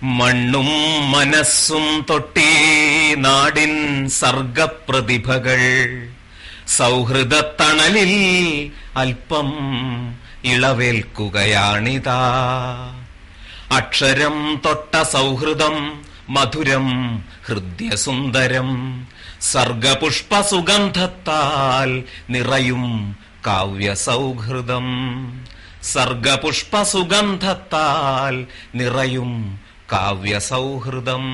മണ്ണും മനസ്സും തൊട്ടീ നാടിൻ സർഗപ്രതിഭകൾ സൗഹൃദത്തണലിൽ അല്പം ഇളവേൽക്കുകയാണിതാ. അക്ഷരം തൊട്ട സൗഹൃദം മധുരം ഹൃദ്യസുന്ദരം സർഗപുഷ്പസുഗന്ധത്താൽ നിറയും കാവ്യസൗഹൃദം. സർഗപുഷ്പസുഗന്ധത്താൽ നിറയും കാവ്യസൗഹൃദം.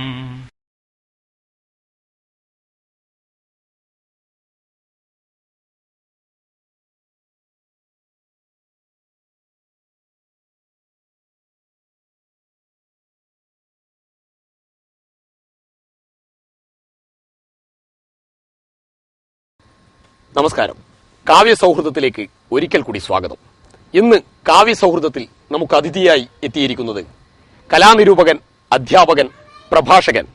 നമസ്കാരം. കാവ്യസൗഹൃദത്തിലേക്ക് ഒരിക്കൽ കൂടി സ്വാഗതം. ഇന്ന് കാവ്യസൗഹൃദത്തിൽ നമുക്ക് അതിഥിയായി എത്തിയിരിക്കുന്നത് കലാനിരൂപകൻ, അധ്യാപകൻ, പ്രഭാഷകൻ,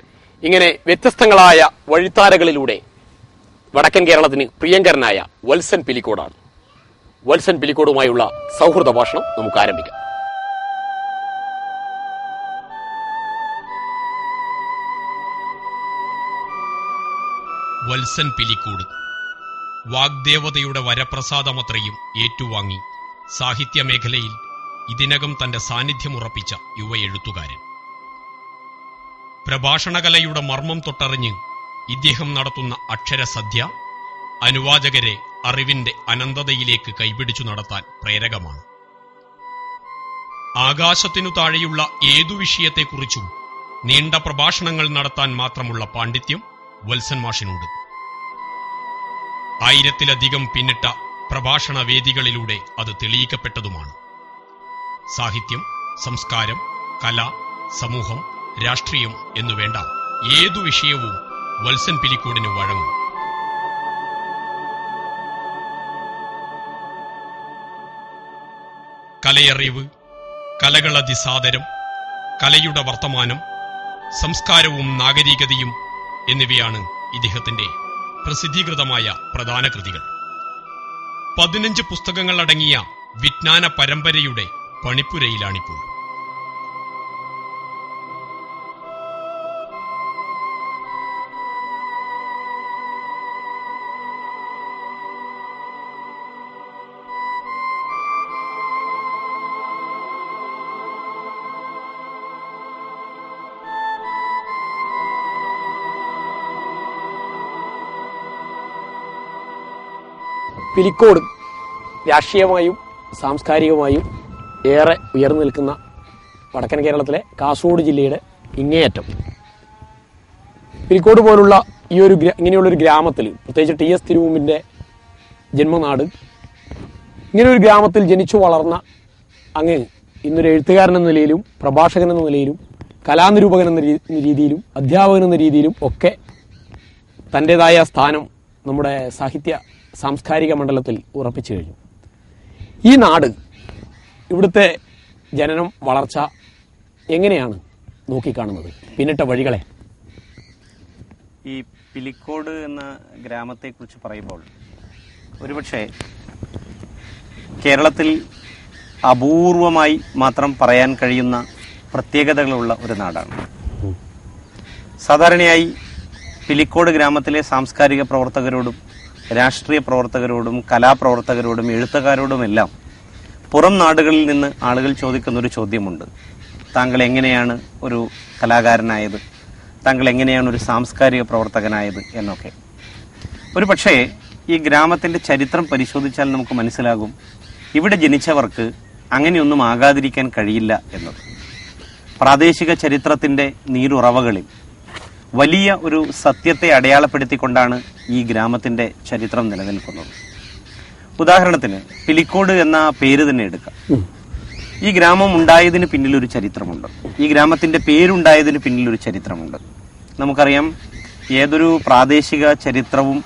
ഇങ്ങനെ വ്യത്യസ്തങ്ങളായ വഴിത്താരകളിലൂടെ വടക്കൻ കേരളത്തിന് പ്രിയങ്കരനായ വത്സൻ പിലിക്കോടാണ്. വത്സൻ പിലിക്കോടുമായുള്ള സൗഹൃദ ഭാഷണം നമുക്ക് ആരംഭിക്കാം. വത്സൻ പിലിക്കോട് വാഗ്ദേവതയുടെ വരപ്രസാദമത്രയും ഏറ്റുവാങ്ങി സാഹിത്യമേഖലയിൽ ഇതിനകം തന്റെ സാന്നിധ്യമുറപ്പിച്ച യുവ എഴുത്തുകാരൻ. പ്രഭാഷണകലയുടെ മർമ്മം തൊട്ടറിഞ്ഞ് ഇദ്ദേഹം നടത്തുന്ന അക്ഷരസദ്യ അനുവാചകരെ അറിവിന്റെ അനന്തതയിലേക്ക് കൈപിടിച്ചു നടത്താൻ പ്രേരകമാണ്. ആകാശത്തിനു താഴെയുള്ള ഏതു വിഷയത്തെക്കുറിച്ചും നീണ്ട പ്രഭാഷണങ്ങൾ നടത്താൻ മാത്രമുള്ള പാണ്ഡിത്യം വത്സൻ മാഷിനുണ്ട്. 1000-ലധികം പിന്നിട്ട പ്രഭാഷണ വേദികളിലൂടെ അത് തെളിയിക്കപ്പെട്ടതുമാണ്. സാഹിത്യം, സംസ്കാരം, കല, സമൂഹം, രാഷ്ട്രീയം എന്നുവേണ്ട ഏതു വിഷയവും വത്സൻ പിലിക്കോടിന് വഴങ്ങും. കലയറിവ്, കലകളതിസാദരം, കലയുടെ വർത്തമാനം, സംസ്കാരവും നാഗരികതയും എന്നിവയാണ് ഇദ്ദേഹത്തിന്റെ പ്രസിദ്ധീകൃതമായ പ്രധാന കൃതികൾ. 15 പുസ്തകങ്ങൾ അടങ്ങിയ വിജ്ഞാന പരമ്പരയുടെ പണിപ്പുരയിലാണിപ്പോൾ. പിലിക്കോട് രാഷ്ട്രീയമായും സാംസ്കാരികമായും ഏറെ ഉയർന്നു നിൽക്കുന്ന വടക്കൻ കേരളത്തിലെ കാസർഗോഡ് ജില്ലയുടെ ഇങ്ങേയറ്റം. പിലിക്കോട് പോലുള്ള ഇങ്ങനെയുള്ളൊരു ഗ്രാമത്തിൽ, പ്രത്യേകിച്ച് ടി എസ് തിരുമുമ്പിൻ്റെ ജന്മനാട്, ഇങ്ങനെയൊരു ഗ്രാമത്തിൽ ജനിച്ചു വളർന്ന അങ്ങ് ഇന്നൊരു എഴുത്തുകാരൻ എന്ന നിലയിലും പ്രഭാഷകൻ എന്ന നിലയിലും കലാനിരൂപകൻ എന്ന രീതിയിലും അധ്യാപകൻ എന്ന രീതിയിലും ഒക്കെ തൻ്റെതായ സ്ഥാനം നമ്മുടെ സാഹിത്യ സാംസ്കാരിക മണ്ഡലത്തിൽ ഉറപ്പിച്ചു കഴിഞ്ഞു. ഈ നാട്, ഇവിടുത്തെ ജനനം, വളർച്ച എങ്ങനെയാണ് നോക്കിക്കാണുന്നത്? പിന്നിട്ട വഴികളെ. ഈ പിലിക്കോട് എന്ന ഗ്രാമത്തെക്കുറിച്ച് പറയുമ്പോൾ ഒരുപക്ഷെ കേരളത്തിൽ അപൂർവമായി മാത്രം പറയാൻ കഴിയുന്ന പ്രത്യേകതകളുള്ള ഒരു നാടാണ്. സാധാരണയായി പിലിക്കോട് ഗ്രാമത്തിലെ സാംസ്കാരിക പ്രവർത്തകരോടും രാഷ്ട്രീയ പ്രവർത്തകരോടും കലാപ്രവർത്തകരോടും എഴുത്തുകാരോടുമെല്ലാം പുറം നാടുകളിൽ നിന്ന് ആളുകൾ ചോദിക്കുന്ന ഒരു ചോദ്യമുണ്ട്: താങ്കൾ എങ്ങനെയാണ് ഒരു കലാകാരനായത്, താങ്കൾ എങ്ങനെയാണ് ഒരു സാംസ്കാരിക പ്രവർത്തകനായത് എന്നൊക്കെ. ഒരു പക്ഷേ ഈ ഗ്രാമത്തിന്റെ ചരിത്രം പരിശോധിച്ചാൽ നമുക്ക് മനസ്സിലാകും ഇവിടെ ജനിച്ചവർക്ക് അങ്ങനെയൊന്നും ആകാതിരിക്കാൻ കഴിയില്ല എന്നത്. പ്രാദേശിക ചരിത്രത്തിന്റെ നീരുറവകളിൽ വലിയ ഒരു സത്യത്തെ അടയാളപ്പെടുത്തിക്കൊണ്ടാണ് ഈ ഗ്രാമത്തിന്റെ ചരിത്രം നിലനിൽക്കുന്നത്. ഉദാഹരണത്തിന് പിലിക്കോട് എന്ന പേര് തന്നെ എടുക്കാം. ഈ ഗ്രാമം ഉണ്ടായതിന് പിന്നിലൊരു ചരിത്രമുണ്ട്. ഈ ഗ്രാമത്തിന്റെ പേരുണ്ടായതിന് പിന്നിലൊരു ചരിത്രമുണ്ട്. നമുക്കറിയാം, ഏതൊരു പ്രാദേശിക ചരിത്രവും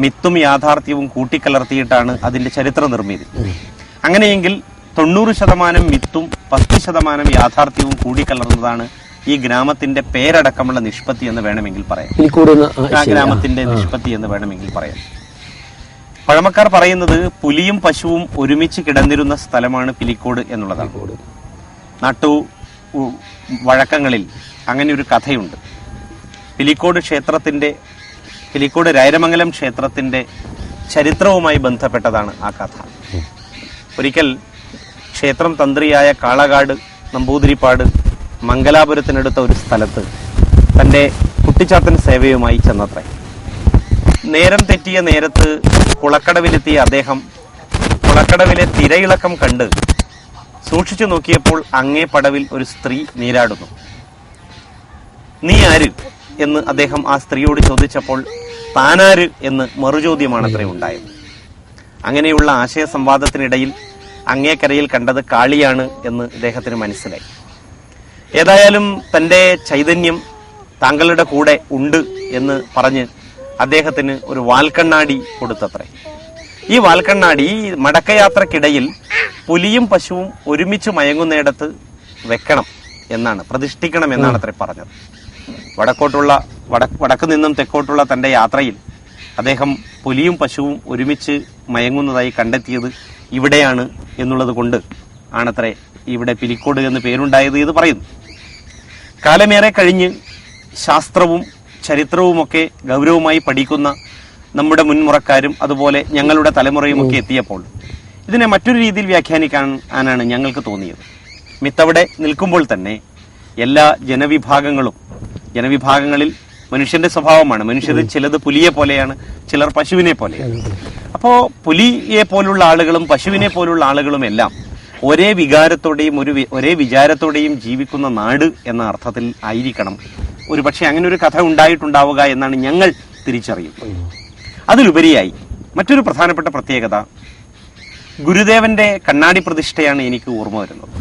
മിത്തും യാഥാർത്ഥ്യവും കൂട്ടിക്കലർത്തിയിട്ടാണ് അതിന്റെ ചരിത്ര നിർമ്മിതി. അങ്ങനെയെങ്കിൽ 90% മിത്തും 10% യാഥാർത്ഥ്യവും കൂടിക്കലർന്നതാണ് ഈ ഗ്രാമത്തിന്റെ പേരടക്കമുള്ള നിഷ്പത്തി എന്ന് വേണമെങ്കിൽ പറയാം. ആ ഗ്രാമത്തിന്റെ നിഷ്പത്തി എന്ന് വേണമെങ്കിൽ പറയാം. പഴമക്കാർ പറയുന്നത് പുലിയും പശുവും ഒരുമിച്ച് കിടന്നിരുന്ന സ്ഥലമാണ് പിലിക്കോട് എന്നുള്ളതാണ്. നട്ടു വഴക്കങ്ങളിൽ അങ്ങനെ ഒരു കഥയുണ്ട്. പിലിക്കോട് രായരമംഗലം ക്ഷേത്രത്തിന്റെ ചരിത്രവുമായി ബന്ധപ്പെട്ടതാണ് ആ കഥ. ഒരിക്കൽ ക്ഷേത്രം തന്ത്രിയായ കാളകാട് നമ്പൂതിരിപ്പാട് മംഗലാപുരത്തിനടുത്ത ഒരു സ്ഥലത്ത് തന്റെ കുട്ടിച്ചാത്തൻ സേവയുമായി ചെന്നത്രേ. നേരം തെറ്റിയ നേരത്ത് കുളക്കടവിലെത്തിയ അദ്ദേഹം കുളക്കടവിലെ തിരയിളക്കം കണ്ട് സൂക്ഷിച്ചു നോക്കിയപ്പോൾ അങ്ങേ പടവിൽ ഒരു സ്ത്രീ നീരാടുന്നു. നീ ആര് എന്ന് അദ്ദേഹം ആ സ്ത്രീയോട് ചോദിച്ചപ്പോൾ താനാര് എന്ന് മറുചോദ്യമാണത്രേ ഉണ്ടായത്. അങ്ങനെയുള്ള ആശയ സംവാദത്തിനിടയിൽ അങ്ങേക്കരയിൽ കണ്ടത് കാളിയാണ് എന്ന് ഇദ്ദേഹത്തിന് മനസ്സിലായി. ഏതായാലും തന്റെ ചൈതന്യം താങ്കളുടെ കൂടെ ഉണ്ട് എന്ന് പറഞ്ഞ് അദ്ദേഹത്തിന് ഒരു വാൽക്കണ്ണാടി കൊടുത്തത്രേ. ഈ വാൽക്കണ്ണാടി മടക്കയാത്രക്കിടയിൽ പുലിയും പശുവും ഒരുമിച്ച് മയങ്ങുന്നിടത്ത് വെക്കണം എന്നാണ്, പ്രതിഷ്ഠിക്കണം എന്നാണ് അത്രേ പറഞ്ഞത്. വടക്ക് നിന്നും തെക്കോട്ടുള്ള തന്റെ യാത്രയിൽ അദ്ദേഹം പുലിയും പശുവും ഒരുമിച്ച് മയങ്ങുന്നതായി കണ്ടെത്തിയത് ഇവിടെയാണ് എന്നുള്ളത് കൊണ്ട് ആണത്രേ ഇവിടെ പിലിക്കോട് എന്ന് പേരുണ്ടായത് എന്ന് പറയുന്നു. കാലമേറെ കഴിഞ്ഞ് ശാസ്ത്രവും ചരിത്രവുമൊക്കെ ഗൗരവമായി പഠിക്കുന്ന നമ്മുടെ മുൻമുറക്കാരും അതുപോലെ ഞങ്ങളുടെ തലമുറയും ഒക്കെ എത്തിയപ്പോൾ ഇതിനെ മറ്റൊരു രീതിയിൽ വ്യാഖ്യാനിക്കാനാണ് ഞങ്ങൾക്ക് തോന്നിയത്. മിത്തവിടെ നിൽക്കുമ്പോൾ തന്നെ എല്ലാ ജനവിഭാഗങ്ങളിൽ മനുഷ്യന്റെ സ്വഭാവമാണ്. മനുഷ്യർ ചിലത് പുലിയെ പോലെയാണ്, ചിലർ പശുവിനെ പോലെയാണ്. അപ്പോ പുലിയെ പോലുള്ള ആളുകളും പശുവിനെ പോലുള്ള ആളുകളും എല്ലാം ഒരേ വികാരത്തോടെയും ഒരേ വിചാരത്തോടെയും ജീവിക്കുന്ന നാട് എന്ന അർത്ഥത്തിൽ ആയിരിക്കണം ഒരു പക്ഷെ അങ്ങനെ ഒരു കഥ ഉണ്ടായിട്ടുണ്ടാവുക എന്നാണ് ഞങ്ങൾ തിരിച്ചറിയുന്നത്. അതിലുപരിയായി മറ്റൊരു പ്രധാനപ്പെട്ട പ്രത്യേകത ഗുരുദേവന്റെ കണ്ണാടി പ്രതിഷ്ഠയാണ് എനിക്ക് ഓർമ്മ വരുന്നത്.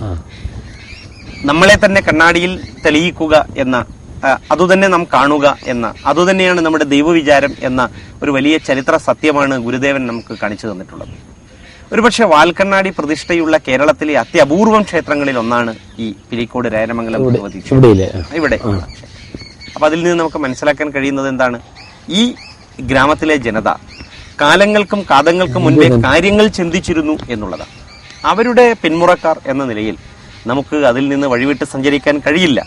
നമ്മളെ തന്നെ കണ്ണാടിയിൽ തെളിയിക്കുക എന്ന, അതുതന്നെ നാം കാണുക എന്ന, അതുതന്നെയാണ് നമ്മുടെ ദൈവവിചാരം എന്ന ഒരു വലിയ ചരിത്ര സത്യമാണ് ഗുരുദേവൻ നമുക്ക് കാണിച്ചു തന്നിട്ടുള്ളത്. ഒരുപക്ഷെ വാൽക്കണ്ണാടി പ്രതിഷ്ഠയുള്ള കേരളത്തിലെ അത്യപൂർവം ക്ഷേത്രങ്ങളിൽ ഒന്നാണ് ഈ പിലിക്കോട് രായരമംഗലം ഭഗവതി ഇവിടെ. അപ്പൊ അതിൽ നിന്ന് നമുക്ക് മനസ്സിലാക്കാൻ കഴിയുന്നത് എന്താണ്? ഈ ഗ്രാമത്തിലെ ജനത കാലങ്ങൾക്കും കാതങ്ങൾക്കും മുൻപേ കാര്യങ്ങൾ ചിന്തിച്ചിരുന്നു എന്നുള്ളതാണ്. അവരുടെ പിന്മുറക്കാർ എന്ന നിലയിൽ നമുക്ക് അതിൽ നിന്ന് വഴിവിട്ട് സഞ്ചരിക്കാൻ കഴിയില്ല.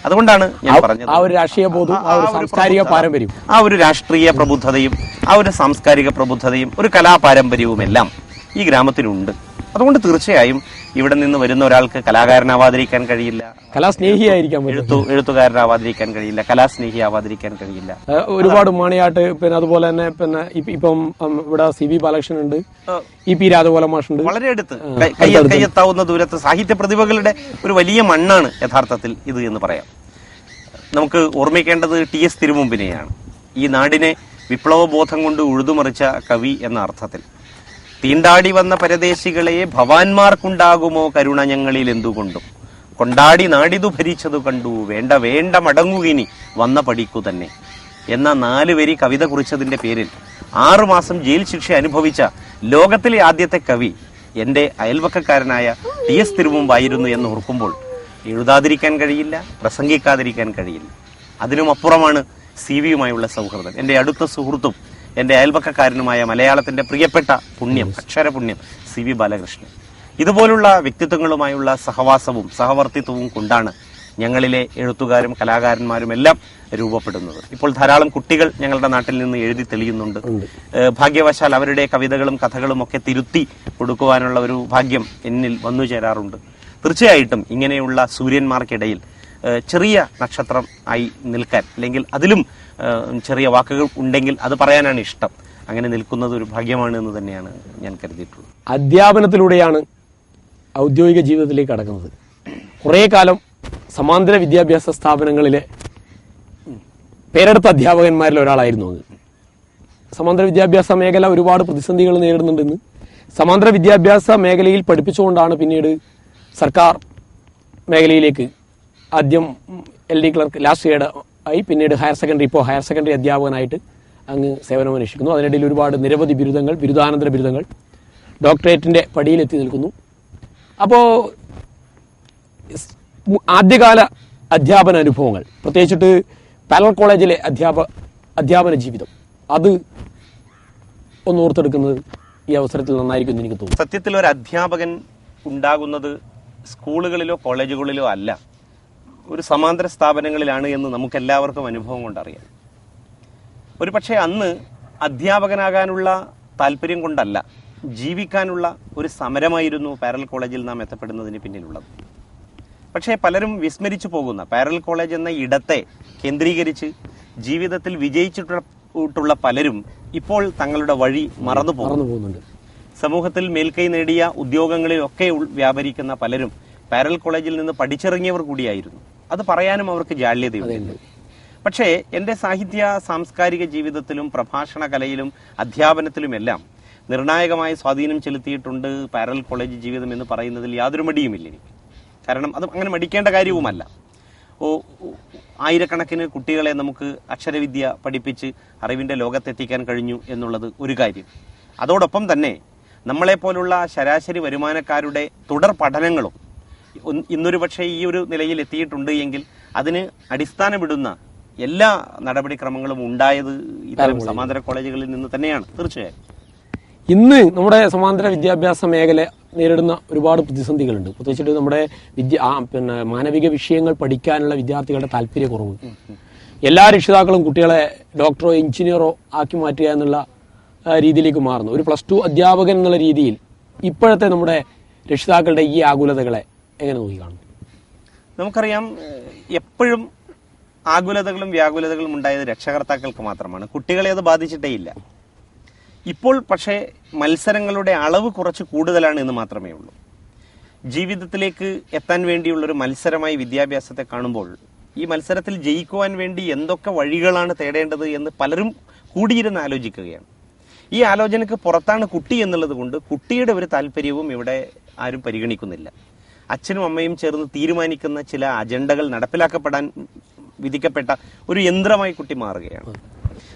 അതുകൊണ്ടാണ് ഞാൻ പറഞ്ഞത് ആ ഒരു രാഷ്ട്രീയ ബോധവും ആ ഒരു സാംസ്കാരിക പാരമ്പര്യവും, ആ ഒരു രാഷ്ട്രീയ പ്രബുദ്ധതയും ആ ഒരു സാംസ്കാരിക പ്രബുദ്ധതയും ഒരു കലാപാരമ്പര്യവും എല്ലാം ഈ ഗ്രാമത്തിലുണ്ട്. അതുകൊണ്ട് തീർച്ചയായും ഇവിടെ നിന്ന് വരുന്ന ഒരാൾക്ക് കലാകാരനാവാതിരിക്കാൻ കഴിയില്ല, കലാസ്നേഹിയായിരിക്കാൻ എഴുത്തുകാരനാവാതിരിക്കാൻ കഴിയില്ല, കലാസ്നേഹിയാവാതിരിക്കാൻ കഴിയില്ല. ഒരുപാട് മണിയാട്ട്, പിന്നെ അതുപോലെ തന്നെ പിന്നെ ഇപ്പം ഇവിടെ CB ബാലകൃഷ്ണൻ ഉണ്ട്, EP രാധഗോപാല മാഷുണ്ട്. വളരെ അടുത്ത് കയ്യെത്താവുന്ന ദൂരത്ത് സാഹിത്യ പ്രതിഭകളുടെ ഒരു വലിയ മണ്ണാണ് യഥാർത്ഥത്തിൽ ഇത് എന്ന് പറയാം. നമുക്ക് ഓർമ്മിക്കേണ്ടത് TS തിരുമുമ്പിനെയാണ്. ഈ നാടിനെ വിപ്ലവബോധം കൊണ്ട് ഉഴുതുമറിച്ച കവി എന്ന അർത്ഥത്തിൽ തീണ്ടാടി വന്ന പരദേശികളെ ഭവാന്മാർക്കുണ്ടാകുമോ കരുണ ഞങ്ങളിൽ എന്തുകൊണ്ടും കൊണ്ടാടി നാടിതു ഭരിച്ചതു കണ്ടു വേണ്ട വേണ്ട മടങ്ങുകിനി വന്ന പടിക്കു തന്നെ എന്ന 4 വരി കവിത കുറിച്ചതിന്റെ പേരിൽ 6 മാസം ജയിൽ ശിക്ഷ അനുഭവിച്ച ലോകത്തിലെ ആദ്യത്തെ കവി എന്റെ അയൽവക്കക്കാരനായ TS തിരുമുമ്പായിരുന്നു എന്ന് ഓർക്കുമ്പോൾ എഴുതാതിരിക്കാൻ കഴിയില്ല, പ്രസംഗിക്കാതിരിക്കാൻ കഴിയില്ല. അതിനുമപ്പുറമാണ് CVയുമായുള്ള സൗഹൃദം. എന്റെ അടുത്ത സുഹൃത്തും എന്റെ അയൽവക്കക്കാരനുമായ മലയാളത്തിന്റെ പ്രിയപ്പെട്ട പുണ്യം, അക്ഷരപുണ്യം CV ബാലകൃഷ്ണൻ. ഇതുപോലുള്ള വ്യക്തിത്വങ്ങളുമായുള്ള സഹവാസവും സഹവർത്തിത്വവും കൊണ്ടാണ് ഞങ്ങളിലെ എഴുത്തുകാരും കലാകാരന്മാരും എല്ലാം രൂപപ്പെടുന്നത്. ഇപ്പോൾ ധാരാളം കുട്ടികൾ ഞങ്ങളുടെ നാട്ടിൽ നിന്ന് എഴുതി തെളിയുന്നുണ്ട്. ഭാഗ്യവശാൽ അവരുടെ കവിതകളും കഥകളും ഒക്കെ തിരുത്തി കൊടുക്കുവാനുള്ള ഒരു ഭാഗ്യം എന്നിൽ വന്നു ചേരാറുണ്ട്. തീർച്ചയായിട്ടും ഇങ്ങനെയുള്ള സൂര്യന്മാർക്കിടയിൽ ചെറിയ നക്ഷത്രം ആയി നിൽക്കാൻ, അല്ലെങ്കിൽ അതിലും ചെറിയ വാക്കുകൾ ഉണ്ടെങ്കിൽ അത് പറയാനാണ് ഇഷ്ടം. അങ്ങനെ നിൽക്കുന്നത് ഒരു ഭാഗ്യമാണ് എന്ന് തന്നെയാണ് ഞാൻ കരുതിയിട്ടുള്ളത്. അധ്യാപനത്തിലൂടെയാണ് ഔദ്യോഗിക ജീവിതത്തിലേക്ക് കടക്കുന്നത്. കുറേ കാലം സമാന്തര വിദ്യാഭ്യാസ സ്ഥാപനങ്ങളിലെ പേരെടുത്ത അധ്യാപകന്മാരിൽ ഒരാളായിരുന്നു അത്. സമാന്തര വിദ്യാഭ്യാസ മേഖല ഒരുപാട് പ്രതിസന്ധികൾ നേരിടുന്നുണ്ടെന്ന്. സമാന്തര വിദ്യാഭ്യാസ മേഖലയിൽ പഠിപ്പിച്ചുകൊണ്ടാണ് പിന്നീട് സർക്കാർ മേഖലയിലേക്ക് ആദ്യം LD ക്ലർക്ക്, ലാസ്റ്റ് ഗ്രേഡ് ആയി, പിന്നീട് ഇപ്പോൾ ഹയർ സെക്കൻഡറി അധ്യാപകനായിട്ട് അങ്ങ് സേവനമനുഷ്ഠിക്കുന്നു. അതിനിടയിൽ ഒരുപാട് നിരവധി ബിരുദങ്ങൾ, ബിരുദാനന്തര ബിരുദങ്ങൾ, ഡോക്ടറേറ്റിന്റെ പടിയിലെത്തി നിൽക്കുന്നു. അപ്പോൾ ആദ്യകാല അധ്യാപന അനുഭവങ്ങൾ, പ്രത്യേകിച്ചിട്ട് പാരലൽ കോളേജിലെ അധ്യാപന ജീവിതം, അത് ഒന്ന് ഓർത്തെടുക്കുന്നത് ഈ അവസരത്തിൽ നന്നായിരിക്കും എന്ന് എനിക്ക് തോന്നുന്നു. സത്യത്തിൽ ഒരു അധ്യാപകൻ ഉണ്ടാകുന്നത് സ്കൂളുകളിലോ കോളേജുകളിലോ അല്ല, ഒരു സമാന്തര സ്ഥാപനങ്ങളിലാണ് എന്ന് നമുക്കെല്ലാവർക്കും അനുഭവം കൊണ്ടറിയാം. ഒരു പക്ഷേ അന്ന് അധ്യാപകനാകാനുള്ള താല്പര്യം കൊണ്ടല്ല, ജീവിക്കാനുള്ള ഒരു സമരമായിരുന്നു പാരലൽ കോളേജിൽ നാം എത്തപ്പെടുന്നതിന് പിന്നിലുള്ളത്. പക്ഷേ പലരും വിസ്മരിച്ചു പോകുന്ന പാരലൽ കോളേജ് എന്ന ഇടത്തെ കേന്ദ്രീകരിച്ച് ജീവിതത്തിൽ വിജയിച്ചിട്ടുള്ള പലരും ഇപ്പോൾ തങ്ങളുടെ വഴി മറന്നു പോകുന്നുണ്ട്. സമൂഹത്തിൽ മേൽക്കൈ നേടിയ ഉദ്യോഗങ്ങളിലൊക്കെ വ്യാപരിക്കുന്ന പലരും പാരലൽ കോളേജിൽ നിന്ന് പഠിച്ചിറങ്ങിയവർ കൂടിയായിരുന്നു. അത് പറയാനും അവർക്ക് ജാള്യതയുണ്ട്. പക്ഷേ എൻ്റെ സാഹിത്യ സാംസ്കാരിക ജീവിതത്തിലും പ്രഭാഷണ കലയിലും അധ്യാപനത്തിലുമെല്ലാം നിർണായകമായ സ്വാധീനം ചെലുത്തിയിട്ടുണ്ട് പാരലൽ കോളേജ് ജീവിതം എന്ന് പറയുന്നതിൽ യാതൊരു മടിയുമില്ല എനിക്ക്. കാരണം അത് അങ്ങനെ മടിക്കേണ്ട കാര്യവുമല്ല. ആയിരക്കണക്കിന് കുട്ടികളെ നമുക്ക് അക്ഷരവിദ്യ പഠിപ്പിച്ച് അറിവിൻ്റെ ലോകത്തെത്തിക്കാൻ കഴിഞ്ഞു എന്നുള്ളത് ഒരു കാര്യം. അതോടൊപ്പം തന്നെ നമ്മളെപ്പോലുള്ള ശരാശരി വരുമാനക്കാരുടെ തുടർ പഠനങ്ങളും ഇന്നൊരു പക്ഷേ ഈ ഒരു നിലയിൽ എത്തിയിട്ടുണ്ട് എങ്കിൽ അതിന് അടിസ്ഥാനമിടുന്ന എല്ലാ നടപടിക്രമങ്ങളും ഉണ്ടായത് ഇത്തരം സമാന്തര കോളേജുകളിൽ നിന്ന് തന്നെയാണ്. തീർച്ചയായും ഇന്ന് നമ്മുടെ സമാന്തര വിദ്യാഭ്യാസ മേഖല നേരിടുന്ന ഒരുപാട് പ്രതിസന്ധികളുണ്ട്. പ്രത്യേകിച്ചിട്ട് നമ്മുടെ മാനവിക വിഷയങ്ങൾ പഠിക്കാനുള്ള വിദ്യാർത്ഥികളുടെ താല്പര്യക്കുറവ്. എല്ലാ രക്ഷിതാക്കളും കുട്ടികളെ ഡോക്ടറോ എഞ്ചിനീയറോ ആക്കി മാറ്റുക എന്നുള്ള രീതിയിലേക്ക് മാറുന്നു. ഒരു +2 അധ്യാപകൻ എന്നുള്ള രീതിയിൽ ഇപ്പോഴത്തെ നമ്മുടെ രക്ഷിതാക്കളുടെ ഈ ആകുലതകളെ എങ്ങനെ നോക്കിക്കാണും? നമുക്കറിയാം, എപ്പോഴും ആകുലതകളും വ്യാകുലതകളും ഉണ്ടായത് രക്ഷകർത്താക്കൾക്ക് മാത്രമാണ്. കുട്ടികളെ അത് ബാധിച്ചിട്ടേ ഇല്ല. ഇപ്പോൾ പക്ഷേ മത്സരങ്ങളുടെ അളവ് കുറച്ച് കൂടുതലാണ് എന്ന് മാത്രമേ ഉള്ളൂ. ജീവിതത്തിലേക്ക് എത്താൻ വേണ്ടിയുള്ളൊരു മത്സരമായി വിദ്യാഭ്യാസത്തെ കാണുമ്പോൾ ഈ മത്സരത്തിൽ ജയിക്കുവാൻ വേണ്ടി എന്തൊക്കെ വഴികളാണ് തേടേണ്ടത് എന്ന് പലരും കൂടിയിരുന്ന് ആലോചിക്കുകയാണ്. ഈ ആലോചനയ്ക്ക് പുറത്താണ് കുട്ടി എന്നുള്ളത് കൊണ്ട് കുട്ടിയുടെ ഒരു താല്പര്യവും ഇവിടെ ആരും പരിഗണിക്കുന്നില്ല. അച്ഛനും അമ്മയും ചേർന്ന് തീരുമാനിക്കുന്ന ചില അജണ്ടകൾ നടപ്പിലാക്കപ്പെടാൻ വിധിക്കപ്പെട്ട ഒരു യന്ത്രമായി കുട്ടി മാറുകയാണ്.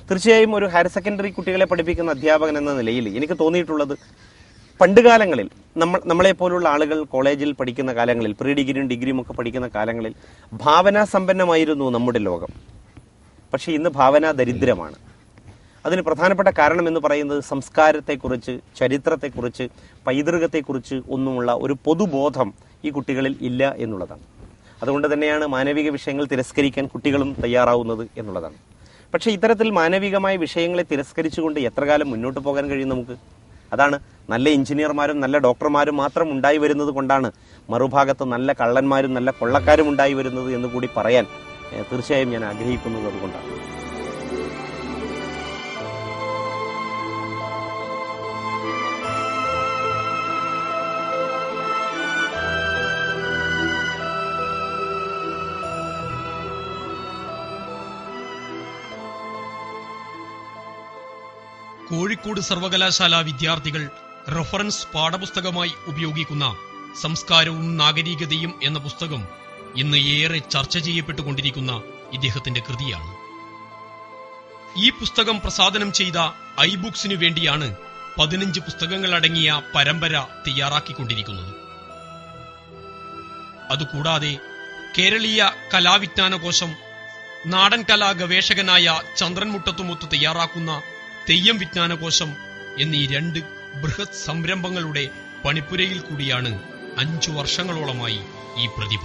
തീർച്ചയായും ഒരു ഹയർ സെക്കൻഡറി കുട്ടികളെ പഠിപ്പിക്കുന്ന അധ്യാപകൻ എന്ന നിലയിൽ എനിക്ക് തോന്നിയിട്ടുള്ളത്, പണ്ടുകാലങ്ങളിൽ നമ്മളെപ്പോലുള്ള ആളുകൾ കോളേജിൽ പഠിക്കുന്ന കാലങ്ങളിൽ, പ്രീ ഡിഗ്രിയും ഡിഗ്രിയും ഒക്കെ പഠിക്കുന്ന കാലങ്ങളിൽ ഭാവനാസമ്പന്നമായിരുന്നു നമ്മുടെ ലോകം. പക്ഷേ ഇന്ന് ഭാവനാ ദരിദ്രമാണ്. അതിന് പ്രധാനപ്പെട്ട കാരണം എന്ന് പറയുന്നത് സംസ്കാരത്തെക്കുറിച്ച്, ചരിത്രത്തെക്കുറിച്ച്, പൈതൃകത്തെക്കുറിച്ച് ഒന്നുമുള്ള ഒരു പൊതുബോധം ഈ കുട്ടികളിൽ ഇല്ല എന്നുള്ളതാണ്. അതുകൊണ്ട് തന്നെയാണ് മാനവിക വിഷയങ്ങൾ തിരസ്കരിക്കാൻ കുട്ടികളും തയ്യാറാവുന്നത് എന്നുള്ളതാണ്. പക്ഷേ ഇത്തരത്തിൽ മാനവികമായ വിഷയങ്ങളെ തിരസ്കരിച്ചുകൊണ്ട് എത്ര കാലം മുന്നോട്ട് പോകാൻ കഴിയും നമുക്ക്? അതാണ് നല്ല എഞ്ചിനീയർമാരും നല്ല ഡോക്ടർമാരും മാത്രം ഉണ്ടായി വരുന്നത് കൊണ്ടാണ് മറുഭാഗത്ത് നല്ല കള്ളന്മാരും നല്ല കൊള്ളക്കാരും ഉണ്ടായി വരുന്നത് എന്ന് കൂടി പറയാൻ തീർച്ചയായും ഞാൻ ആഗ്രഹിക്കുന്നത് അതുകൊണ്ടാണ്. കോഴിക്കോട് സർവകലാശാല വിദ്യാർത്ഥികൾ റഫറൻസ് പാഠപുസ്തകമായി ഉപയോഗിക്കുന്ന സംസ്കാരവും നാഗരികതയും എന്ന പുസ്തകം ഇന്ന് ഏറെ ചർച്ച ചെയ്യപ്പെട്ടുകൊണ്ടിരിക്കുന്ന ഇദ്ദേഹത്തിന്റെ കൃതിയാണ്. ഈ പുസ്തകം പ്രസാധനം ചെയ്ത ഐബുക്സിനു വേണ്ടിയാണ് 15 പുസ്തകങ്ങളടങ്ങിയ പരമ്പര തയ്യാറാക്കിക്കൊണ്ടിരിക്കുന്നത്. അതുകൂടാതെ കേരളീയ കലാവിജ്ഞാനകോശം, നാടൻ കലാ ഗവേഷകനായ ചന്ദ്രൻ മുട്ടത്തുമുത്ത് തയ്യാറാക്കുന്ന തെയ്യം വിജ്ഞാനകോശം എന്നീ 2 ബൃഹത് സംരംഭങ്ങളുടെ പണിപ്പുരയിൽ കൂടിയാണ് 5 വർഷങ്ങളോളമായി ഈ പ്രതിഭ.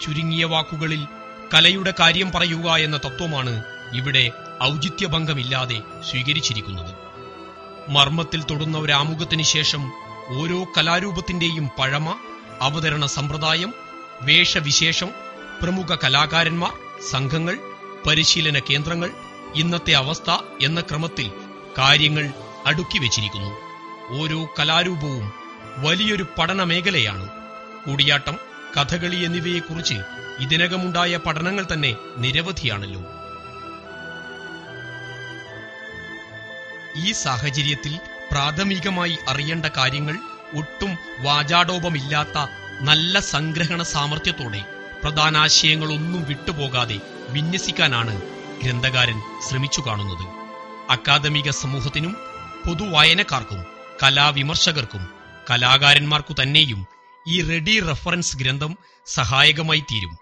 ചുരുങ്ങിയ വാക്കുകളിൽ കലയുടെ കാര്യം പറയുക എന്ന തത്വമാണ് ഇവിടെ ഔചിത്യഭംഗമില്ലാതെ സ്വീകരിച്ചിരിക്കുന്നത്. മർമ്മത്തിൽ തൊടുന്ന ഒരു ആമുഖത്തിന് ശേഷം ഓരോ കലാരൂപത്തിന്റെയും പഴമ, അവതരണ സമ്പ്രദായം, വേഷവിശേഷം, പ്രമുഖ കലാകാരന്മാർ, സംഘങ്ങൾ, പരിശീലന കേന്ദ്രങ്ങൾ, ഇന്നത്തെ അവസ്ഥ എന്ന ക്രമത്തിൽ കാര്യങ്ങൾ അടുക്കി വെച്ചിരിക്കുന്നു. ഓരോ കലാരൂപവും വലിയൊരു പഠന മേഖലയാണ്. കൂടിയാട്ടം, കഥകളി എന്നിവയെക്കുറിച്ച് ഇതിനകമുണ്ടായ പഠനങ്ങൾ തന്നെ നിരവധിയാണല്ലോ. ഈ സാഹചര്യത്തിൽ പ്രാഥമികമായി അറിയേണ്ട കാര്യങ്ങൾ ഒട്ടും വാചാടോപമില്ലാത്ത നല്ല സംഗ്രഹണ സാമർഥ്യത്തോടെ പ്രധാനാശയങ്ങളൊന്നും വിട്ടുപോകാതെ വിന്യസിക്കാനാണ് ഗ്രന്ഥകാരൻ ശ്രമിച്ചു കാണുന്നത്. അക്കാദമിക സമൂഹത്തിനും പൊതുവായനക്കാർക്കും കലാവിമർശകർക്കും കലാകാരന്മാർക്കു തന്നെയും ഈ റെഡി റഫറൻസ് ഗ്രന്ഥം സഹായകമായി തീരും.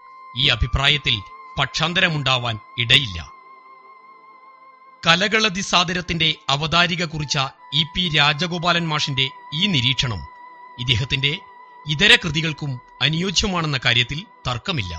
ഈ അഭിപ്രായത്തിൽ പക്ഷാന്തരമുണ്ടാവാൻ ഇടയില്ല. കലകളതിസാദരത്തിന്റെ അവതാരിക കുറിച്ച E.P. രാജഗോപാലൻ മാഷിന്റെ ഈ നിരീക്ഷണം ഇദ്ദേഹത്തിന്റെ ഇതര കൃതികൾക്കും അനുയോജ്യമാണെന്ന കാര്യത്തിൽ തർക്കമില്ല.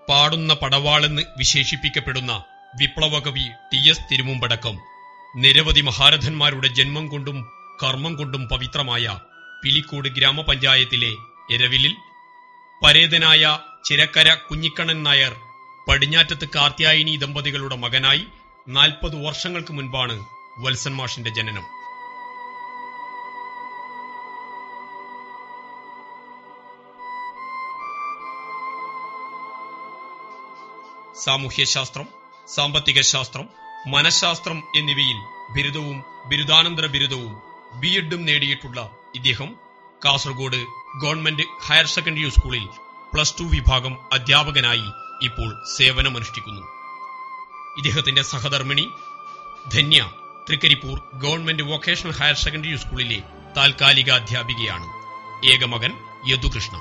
പാടുന്ന പടവാളെന്ന് വിശേഷിപ്പിക്കപ്പെടുന്ന വിപ്ലവകവി ടി.എസ്. തിരുമുമ്പടക്കം നിരവധി മഹാരഥന്മാരുടെ ജന്മം കൊണ്ടും കർമ്മം കൊണ്ടും പവിത്രമായ പിലിക്കോട് ഗ്രാമപഞ്ചായത്തിലെ എരവിലിൽ പരേതനായ ചിരക്കര കുഞ്ഞിക്കണ്ണൻ നായർ പടിഞ്ഞാറ്റത്ത് കാർത്യായനി ദമ്പതികളുടെ മകനായി 40 വർഷങ്ങൾക്ക് മുൻപാണ് വത്സൻ മാഷിന്റെ ജനനം. സാമൂഹ്യശാസ്ത്രം, സാമ്പത്തിക ശാസ്ത്രം, മനഃശാസ്ത്രം എന്നിവയിൽ ബിരുദവും ബിരുദാനന്തര ബിരുദവും ബി.എഡും നേടിയിട്ടുള്ള ഇദ്ദേഹം കാസർഗോഡ് ഗവൺമെന്റ് ഹയർ സെക്കൻഡറി സ്കൂളിൽ +2 വിഭാഗം അധ്യാപകനായി ഇപ്പോൾ സേവനമനുഷ്ഠിക്കുന്നു. ഇദ്ദേഹത്തിന്റെ സഹധർമ്മിണി Dhanya Thrikkaripur government vocational higher secondary സ്കൂളിലെ താൽക്കാലിക അധ്യാപികയാണ്. ഏകമകൻ യദുകൃഷ്ണ.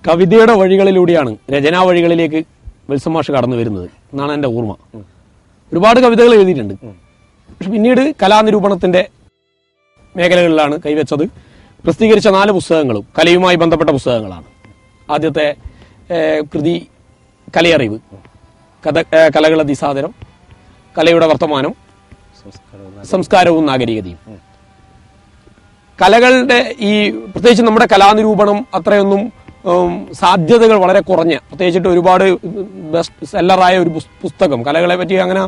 കവിതയുടെ വഴികളിലൂടെയാണ് രചനാ വഴികളിലേക്ക് വത്സൻ മാഷ് കടന്നു വരുന്നത് എന്നാണ് എൻ്റെ ഓർമ്മ. ഒരുപാട് കവിതകൾ എഴുതിയിട്ടുണ്ട്. പക്ഷെ പിന്നീട് കലാനിരൂപണത്തിന്റെ മേഖലകളിലാണ് കൈവച്ചത്. പ്രസിദ്ധീകരിച്ച 4 പുസ്തകങ്ങളും കലയുമായി ബന്ധപ്പെട്ട പുസ്തകങ്ങളാണ്. ആദ്യത്തെ കൃതി കലയറിവ്, കലകളുടെ ദിസാദരം, കലയുടെ വർത്തമാനം, സംസ്കാരവും നാഗരികതയും. കലകളുടെ ഈ പ്രത്യേകിച്ച് നമ്മുടെ കലാനിരൂപണം അത്രയൊന്നും സാധ്യതകൾ വളരെ കുറഞ്ഞ, പ്രത്യേകിച്ചിട്ട് ഒരുപാട് ബെസ്റ്റ് സെല്ലറായ ഒരു പുസ്തകം കലകളെ പറ്റി അങ്ങനെ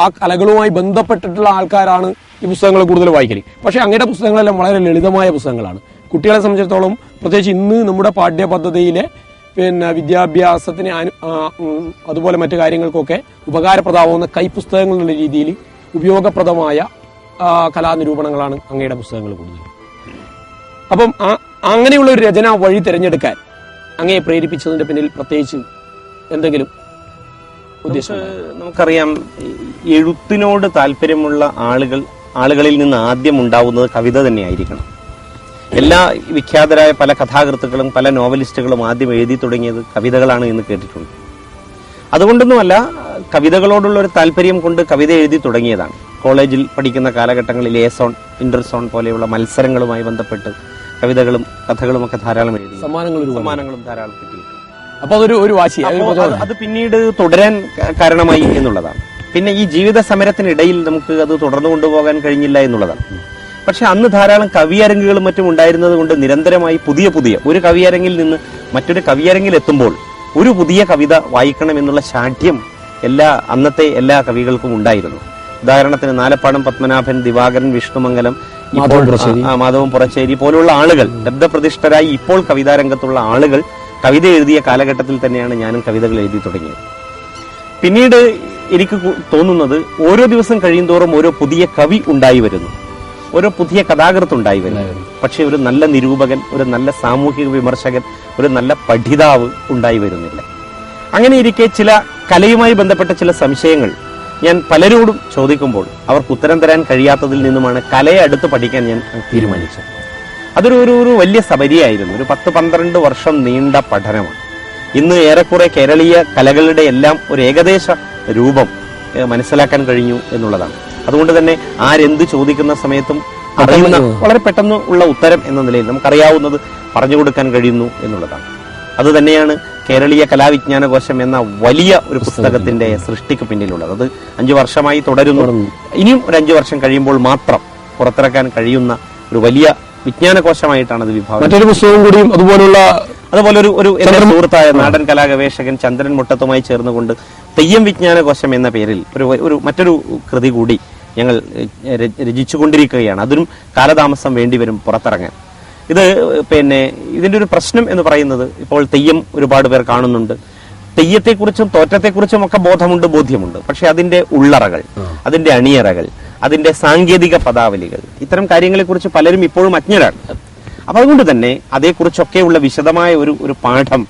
ആ കലകളുമായി ബന്ധപ്പെട്ടിട്ടുള്ള ആൾക്കാരാണ് ഈ പുസ്തകങ്ങൾ കൂടുതൽ വായിക്കല്. പക്ഷെ അങ്ങയുടെ പുസ്തകങ്ങളെല്ലാം വളരെ ലളിതമായ പുസ്തകങ്ങളാണ്. കുട്ടികളെ സംബന്ധിച്ചിടത്തോളം പ്രത്യേകിച്ച് ഇന്ന് നമ്മുടെ പാഠ്യപദ്ധതിയിലെ വിദ്യാഭ്യാസത്തിന് അതുപോലെ മറ്റു കാര്യങ്ങൾക്കൊക്കെ ഉപകാരപ്രദമാവുന്ന കൈപ്പുസ്തകങ്ങൾ എന്നുള്ള രീതിയിൽ ഉപയോഗപ്രദമായ കലാനിരൂപണങ്ങളാണ് അങ്ങയുടെ പുസ്തകങ്ങൾ കൂടുതൽ. അപ്പം അങ്ങനെയുള്ള ഒരു രചനാ വഴി തിരഞ്ഞെടുക്കാൻ അങ്ങയെ പ്രേരിപ്പിച്ചതിന്റെ പിന്നിൽ പ്രത്യേകിച്ച് എന്തെങ്കിലും ഉദ്ദേശം? നമുക്കറിയാം, എഴുത്തിനോട് താല്പര്യമുള്ള ആളുകളിൽ നിന്ന് ആദ്യം ഉണ്ടാവുന്നത് കവിത തന്നെയായിരിക്കണം. എല്ലാ വിഖ്യാതരായ പല കഥാകൃത്തുക്കളും പല നോവലിസ്റ്റുകളും ആദ്യം എഴുതി തുടങ്ങിയത് കവിതകളാണ് എന്ന് കേട്ടിട്ടുണ്ട്. അതുകൊണ്ടൊന്നുമല്ല, കവിതകളോടുള്ള ഒരു താല്പര്യം കൊണ്ട് കവിത എഴുതി തുടങ്ങിയതാണ്. കോളേജിൽ പഠിക്കുന്ന കാലഘട്ടങ്ങളിൽ എസോൺ, ഇന്റർസോൺ പോലെയുള്ള മത്സരങ്ങളുമായി ബന്ധപ്പെട്ട് കവിതകളും കഥകളും ഒക്കെ ധാരാളം എഴുതി, സമ്മാനങ്ങളും ധാരാളം കിട്ടിയിട്ടുണ്ട്. അപ്പൊ അതൊരു വാശി, അത് പിന്നീട് തുടരാൻ കാരണമായി എന്നുള്ളതാണ്. പിന്നെ ഈ ജീവിത സമരത്തിനിടയിൽ നമുക്ക് അത് തുടർന്നു കൊണ്ടുപോകാൻ കഴിഞ്ഞില്ല എന്നുള്ളതാണ്. പക്ഷെ അന്ന് ധാരാളം കവിയരങ്ങുകളും മറ്റും ഉണ്ടായിരുന്നത് കൊണ്ട് നിരന്തരമായി പുതിയ ഒരു കവിയരങ്ങിൽ നിന്ന് മറ്റൊരു കവിയരങ്ങിൽ എത്തുമ്പോൾ ഒരു പുതിയ കവിത വായിക്കണം എന്നുള്ള ശാഠ്യം അന്നത്തെ എല്ലാ കവികൾക്കും ഉണ്ടായിരുന്നു. ഉദാഹരണത്തിന് നാലപ്പാടം പത്മനാഭൻ, ദിവാകരൻ, വിഷ്ണുമംഗലം, മാധവൻ പുറച്ചേരി പോലുള്ള ആളുകൾ, ലബ്ധപ്രതിഷ്ഠരായി ഇപ്പോൾ കവിതാരംഗത്തുള്ള ആളുകൾ കവിത എഴുതിയ കാലഘട്ടത്തിൽ തന്നെയാണ് ഞാനും കവിതകൾ എഴുതി തുടങ്ങിയത്. പിന്നീട് എനിക്ക് തോന്നുന്നത് ഓരോ ദിവസം കഴിയുന്തോറും ഓരോ പുതിയ കവി ഉണ്ടായി വരുന്നു, ഓരോ പുതിയ കഥാകൃത്തുണ്ടായി വരുന്നു. പക്ഷെ ഒരു നല്ല നിരൂപകൻ, ഒരു നല്ല സാമൂഹിക വിമർശകൻ, ഒരു നല്ല പഠിതാവ് ഉണ്ടായി വരുന്നില്ല. അങ്ങനെ ഇരിക്കെ ചില കലയുമായി ബന്ധപ്പെട്ട ചില സംശയങ്ങൾ ഞാൻ പലരോടും ചോദിക്കുമ്പോൾ അവർക്ക് ഉത്തരം തരാൻ കഴിയാത്തതിൽ നിന്നുമാണ് കലയെ അടുത്ത് പഠിക്കാൻ ഞാൻ തീരുമാനിച്ചത്. അതൊരു വലിയ സബരിയായിരുന്നു. ഒരു 10-12 വർഷം നീണ്ട പഠനമാണ്. ഇന്ന് ഏറെക്കുറെ കേരളീയ കലകളുടെ എല്ലാം ഒരു ഏകദേശ രൂപം മനസ്സിലാക്കാൻ കഴിഞ്ഞു എന്നുള്ളതാണ്. അതുകൊണ്ട് തന്നെ ആരെന്ത് ചോദിക്കുന്ന സമയത്തും അറിയുന്ന വളരെ പെട്ടെന്ന് ഉള്ള ഉത്തരം എന്ന നിലയിൽ നമുക്കറിയാവുന്നത് പറഞ്ഞു കൊടുക്കാൻ കഴിയുന്നു എന്നുള്ളതാണ്. അതുതന്നെയാണ് കേരളീയ കലാവിജ്ഞാനകോശം എന്ന വലിയ ഒരു പുസ്തകത്തിന്റെ സൃഷ്ടിക്ക് പിന്നിലുള്ളത്. അത് 5 വർഷമായി തുടരുന്നു. ഇനിയും ഒരു 5 വർഷം കഴിയുമ്പോൾ മാത്രം പുറത്തിറക്കാൻ കഴിയുന്ന ഒരു വലിയ വിജ്ഞാനകോശമായിട്ടാണ് അത് വിഭാവനം. മറ്റൊരു പുസ്തകം കൂടിയും അതുപോലെ ഒരു എന്റെ സുഹൃത്തായ നാടൻ കലാഗവേഷകൻ ചന്ദ്രൻ മുട്ടത്തുമായി ചേർന്നുകൊണ്ട് തെയ്യം വിജ്ഞാനകോശം എന്ന പേരിൽ മറ്റൊരു കൃതി കൂടി ഞങ്ങൾ രചിച്ചുകൊണ്ടിരിക്കുകയാണ്. അതിനും കാലതാമസം വേണ്ടിവരും പുറത്തിറങ്ങാൻ. ഇതിന്റെ ഒരു പ്രശ്നം എന്ന് പറയുന്നത്, ഇപ്പോൾ തെയ്യം ഒരുപാട് പേർ കാണുന്നുണ്ട്. തെയ്യത്തെക്കുറിച്ചും തോറ്റത്തെക്കുറിച്ചും ഒക്കെ ബോധ്യമുണ്ട്. പക്ഷെ അതിന്റെ ഉള്ളറകൾ, അതിന്റെ അണിയറകൾ, അതിന്റെ സാങ്കേതിക പദാവലികൾ, ഇത്തരം കാര്യങ്ങളെക്കുറിച്ച് പലരും ഇപ്പോഴും അജ്ഞരാണ്. അപ്പൊ അതുകൊണ്ട് തന്നെ അതേക്കുറിച്ചൊക്കെയുള്ള വിശദമായ ഒരു പാഠം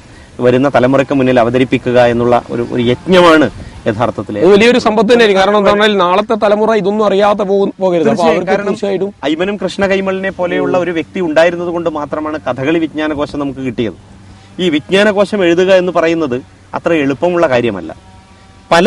വരുന്ന തലമുറയ്ക്ക് മുന്നിൽ അവതരിപ്പിക്കുക എന്നുള്ള ഒരു യജ്ഞമാണ് യഥാർത്ഥത്തിൽ വലിയൊരു സമ്പത്ത് തന്നെയായിരിക്കും. കാരണം എന്താ പറഞ്ഞാൽ നാളത്തെ തലമുറ ഇതൊന്നും അറിയാതെ പോകരുത്. തീർച്ചയായിട്ടും അയ്മനം കൃഷ്ണ കൈമളിനെ പോലെയുള്ള ഒരു വ്യക്തി ഉണ്ടായിരുന്നത് കൊണ്ട് മാത്രമാണ് കഥകളി വിജ്ഞാനകോശം നമുക്ക് കിട്ടിയത്. ഈ വിജ്ഞാനകോശം എഴുതുക എന്ന് പറയുന്നത് അത്ര എളുപ്പമുള്ള കാര്യമല്ല. പല